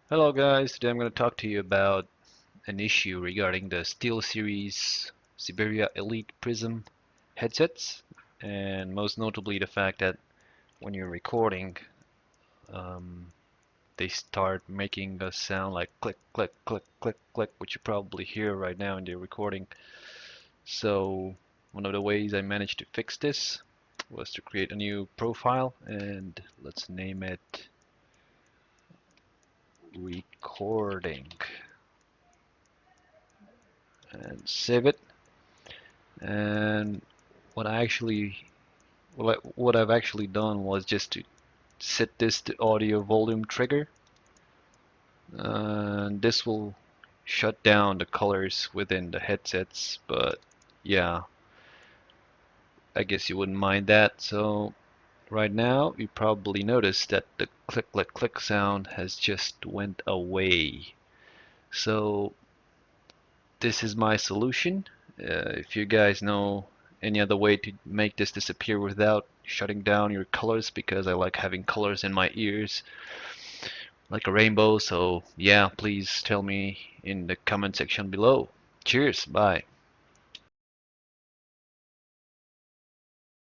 Hello guys, today I'm going to talk to you about an issue regarding the SteelSeries Siberia Elite Prism headsets, and most notably the fact that when you're recording, um, they start making a sound like click, click, click, click, click, which you probably hear right now in the recording. So one of the ways I managed to fix this was to create a new profile, and let's name it recording and save it. And what I actually what I've actually done was just to set this to audio volume trigger, and this will shut down the colors within the headsets. But yeah, I guess you wouldn't mind that. So right now you probably noticed that the click click click sound has just went away. So this is my solution. If you guys know any other way to make this disappear without shutting down your colors, because I like having colors in my ears like a rainbow, so yeah, please tell me in the comment section below. Cheers, bye.